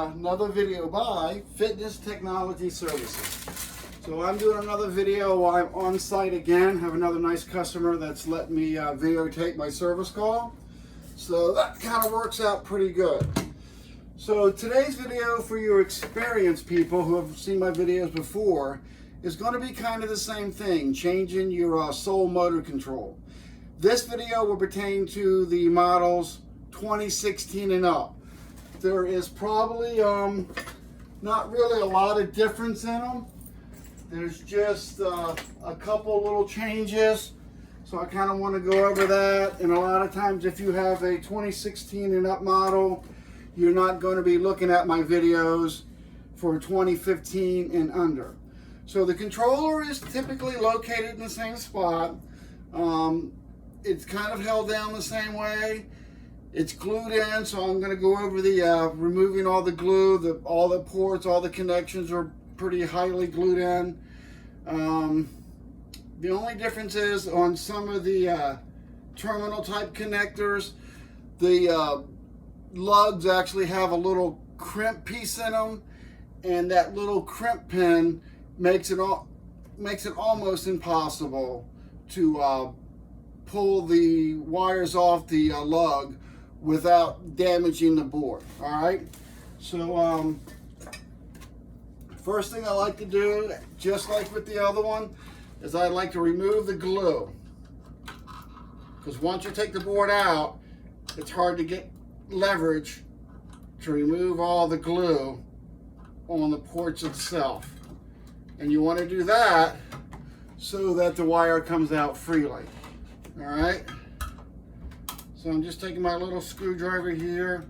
another video by Fitness Technology Services. So I'm doing another video while I'm on site again. Have another nice customer that's let me videotape my service call. So that kind of works out pretty good. So today's video, for your experienced people who have seen my videos before, is going to be kind of the same thing, changing your sole motor control. This video will pertain to the models 2016 and up. There is probably not really a lot of difference in them. There's just a couple little changes, so I kind of want to go over that. And a lot of times if you have a 2016 and up model, you're not going to be looking at my videos for 2015 and under. So the controller is typically located in the same spot. It's kind of held down the same way. It's glued in, so I'm going to go over the removing all the glue. All the ports, all the connections are pretty highly glued in. The only difference is on some of the terminal type connectors, the lugs actually have a little crimp piece in them, and that little crimp pin makes it almost impossible to pull the wires off the lug without damaging the board. All right, so first thing I like to do, just like with the other one, is I like to remove the glue, because once you take the board out, it's hard to get leverage to remove all the glue on the ports itself. And you want to do that so that the wire comes out freely. All right, so I'm just taking my little screwdriver here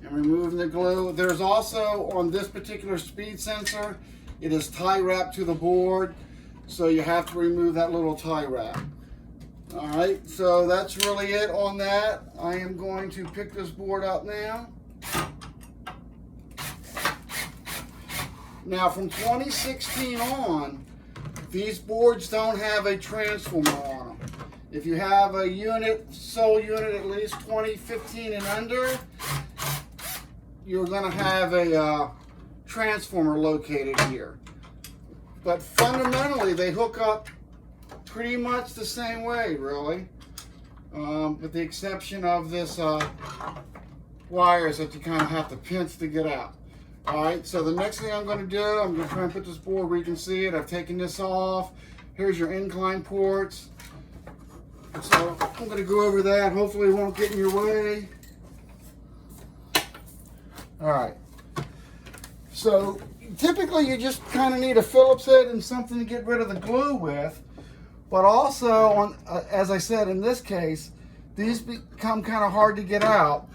and removing the glue. There's also, on this particular speed sensor, it is tie wrapped to the board, so you have to remove that little tie wrap. All right, so that's really it on that. I am going to pick this board up now. Now from 2016 on, these boards don't have a transformer on them. If you have a unit, sole unit at least 2015 and under, you're going to have a transformer located here. But fundamentally, they hook up pretty much the same way, really, with the exception of this wires that you kind of have to pinch to get out. All right, so the next thing I'm going to do, I'm going to try and put this board where you can see it. I've taken this off. Here's your incline ports. So I'm going to go over that. Hopefully it won't get in your way. All right. So typically you just kind of need a Phillips head and something to get rid of the glue with. But also, as I said, in this case, these become kind of hard to get out.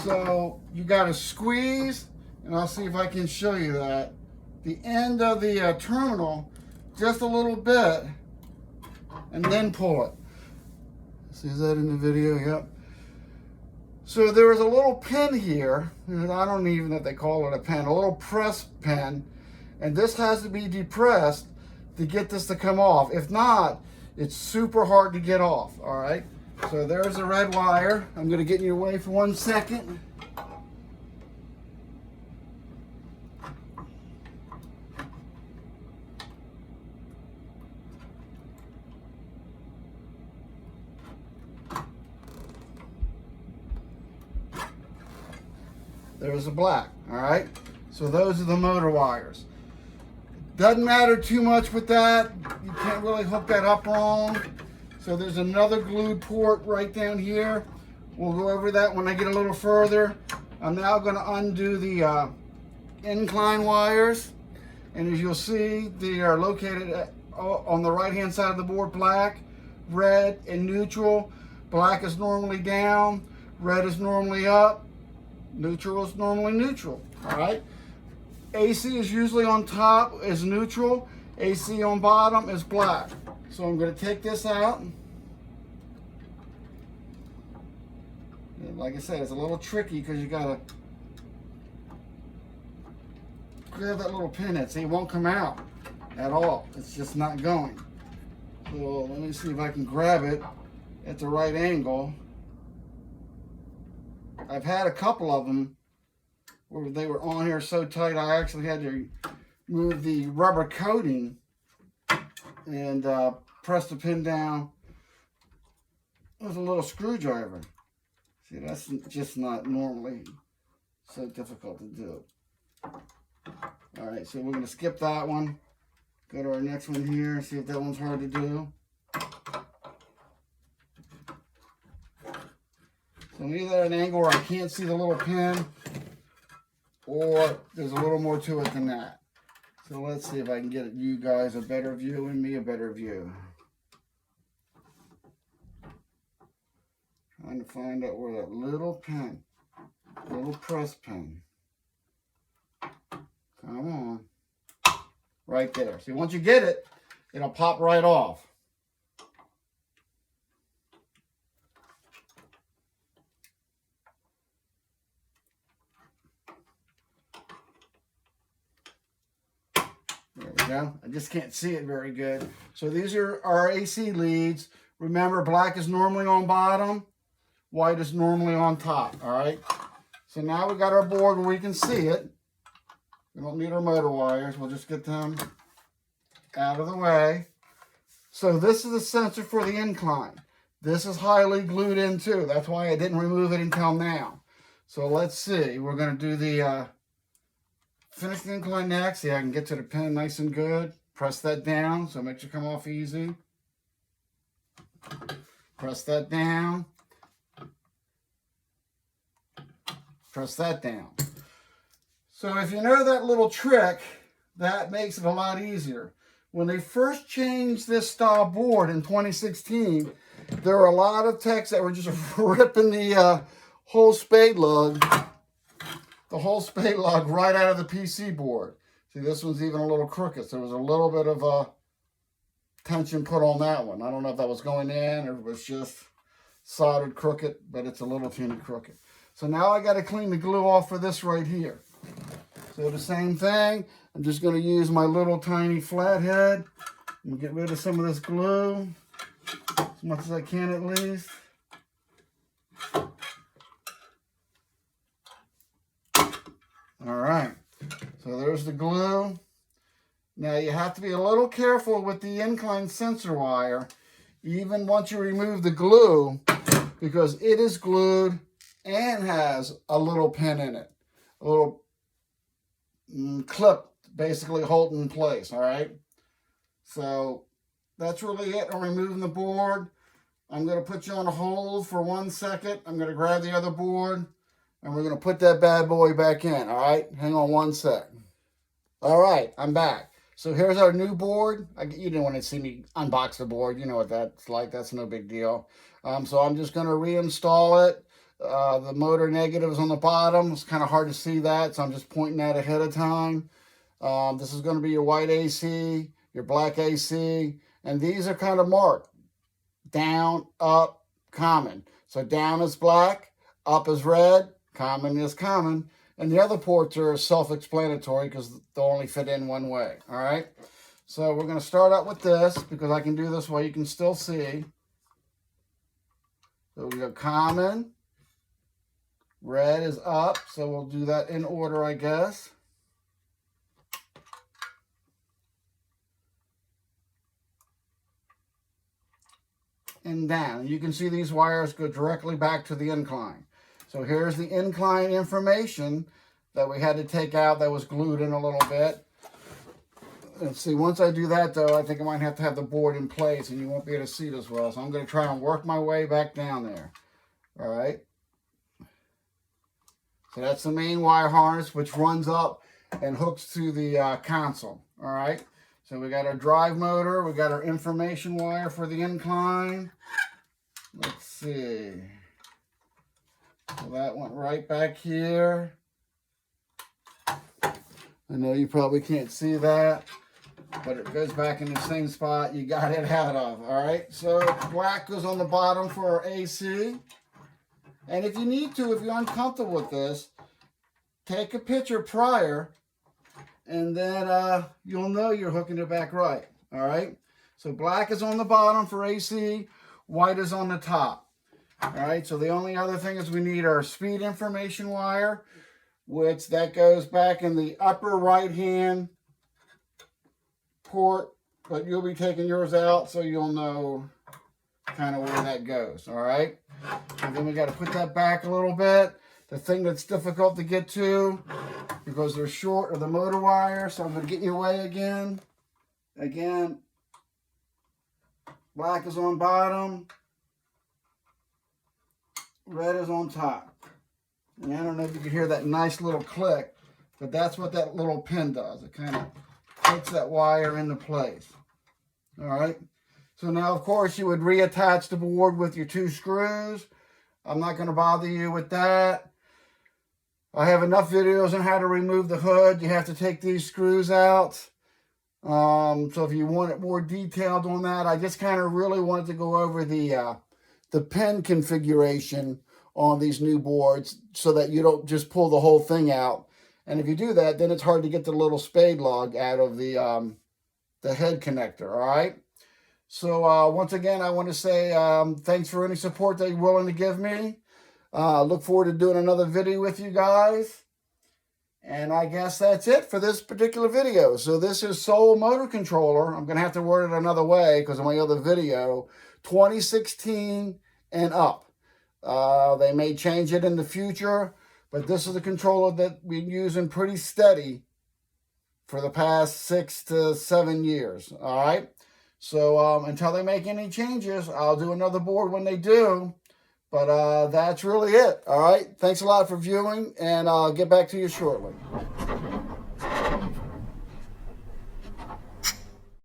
So you got to squeeze, and I'll see if I can show you that, the end of the terminal just a little bit, and then pull it. See, is that in the video? Yep. So there is a little pin here, and I don't even know if they call it a pin, a little press pin, and this has to be depressed to get this to come off. If not, it's super hard to get off. All right, so there's the red wire. I'm going to get in your way for 1 second. There's the black. All right, so those are the motor wires. Doesn't matter too much with that. You can't really hook that up wrong. So there's another glued port right down here. We'll go over that when I get a little further. I'm now going to undo the incline wires. And as you'll see, they are located on the right hand side of the board, black, red, and neutral. Black is normally down, red is normally up, neutral is normally neutral. All right. AC is usually on top is neutral, AC on bottom is black. So I'm going to take this out. And like I said, it's a little tricky because you got to grab that little pin in. See, it won't come out at all. It's just not going. So let me see if I can grab it at the right angle. I've had a couple of them where they were on here so tight I actually had to move the rubber coating and press the pin down with a little screwdriver. See, that's just not normally so difficult to do. All right, so we're going to skip that one. Go to our next one here, see if that one's hard to do. So I'm either at an angle where I can't see the little pin, or there's a little more to it than that. So let's see if I can get you guys a better view and me a better view. Trying to find out where that little pin, little press pin. Come on. Right there. See, once you get it, it'll pop right off. There we go. I just can't see it very good. So these are our AC leads. Remember, black is normally on bottom, white is normally on top, all right? So now we got our board where we can see it. We don't need our motor wires. We'll just get them out of the way. So this is the sensor for the incline. This is highly glued in too. That's why I didn't remove it until now. So let's see. We're going to do the finish the incline next. See, I can get to the pin nice and good. Press that down so it makes it come off easy. Press that down. Press that down. So if you know that little trick, that makes it a lot easier. When they first changed this style board in 2016, there were a lot of techs that were just ripping the whole spade lug right out of the PC board. See, this one's even a little crooked, so there was a little bit of tension put on that one. I don't know if that was going in or it was just soldered crooked, but it's a little teeny crooked. So now I got to clean the glue off for this right here. So the same thing, I'm just going to use my little tiny flathead and get rid of some of this glue, as much as I can at least. All right, so there's the glue. Now you have to be a little careful with the incline sensor wire, even once you remove the glue, because it is glued and has a little pin in it, a little clip basically holding in place, all right? So that's really it on removing the board. I'm going to put you on a hold for 1 second. I'm going to grab the other board, and we're going to put that bad boy back in, all right? Hang on 1 sec. All right, I'm back. So here's our new board. You didn't want to see me unbox the board. You know what that's like. That's no big deal. So I'm just going to reinstall it. The motor negative is on the bottom. It's kind of hard to see that, so I'm just pointing that ahead of time. This is going to be your white AC, your black AC, and these are kind of marked. Down, up, common. So down is black, up is red, common is common, and the other ports are self-explanatory because they'll only fit in one way, all right? So we're going to start out with this because I can do this while you can still see. So we go common. Red is up, so we'll do that in order, I guess. And down. You can see these wires go directly back to the incline. So here's the incline information that we had to take out that was glued in a little bit. And see, once I do that, though, I think I might have to have the board in place, and you won't be able to see it as well. So I'm going to try and work my way back down there. All right. So that's the main wire harness, which runs up and hooks to the console, all right? So we got our drive motor. We got our information wire for the incline. Let's see. So that went right back here. I know you probably can't see that, but it goes back in the same spot you got it out of, all right? So black goes on the bottom for our AC. And if you need to, if you're uncomfortable with this, take a picture prior, and then you'll know you're hooking it back right, all right? So black is on the bottom for AC, white is on the top, all right? So the only other thing is we need our speed information wire. which that goes back in the upper right hand port, but you'll be taking yours out so you'll know kind of where that goes. All right, and then we got to put that back a little bit. The thing that's difficult to get to because they're short are the motor wires, so I'm going to get in your way again. Again, black is on bottom, red is on top. And I don't know if you can hear that nice little click, but that's what that little pin does. It kind of puts that wire into place. All right. So now, of course, you would reattach the board with your 2 screws. I'm not going to bother you with that. I have enough videos on how to remove the hood. You have to take these screws out. So if you want it more detailed on that, I just kind of really wanted to go over the pin configuration on these new boards so that you don't just pull the whole thing out. And if you do that, then it's hard to get the little spade log out of the head connector, all right? So once again, I want to say thanks for any support that you're willing to give me. Look forward to doing another video with you guys. And I guess that's it for this particular video. So this is Soul Motor Controller. I'm going to have to word it another way because of my other video. 2016 and up. They may change it in the future, but this is a controller that we've been using pretty steady for the past 6 to 7 years. All right. So until they make any changes, I'll do another board when they do. But that's really it. All right. Thanks a lot for viewing, and I'll get back to you shortly.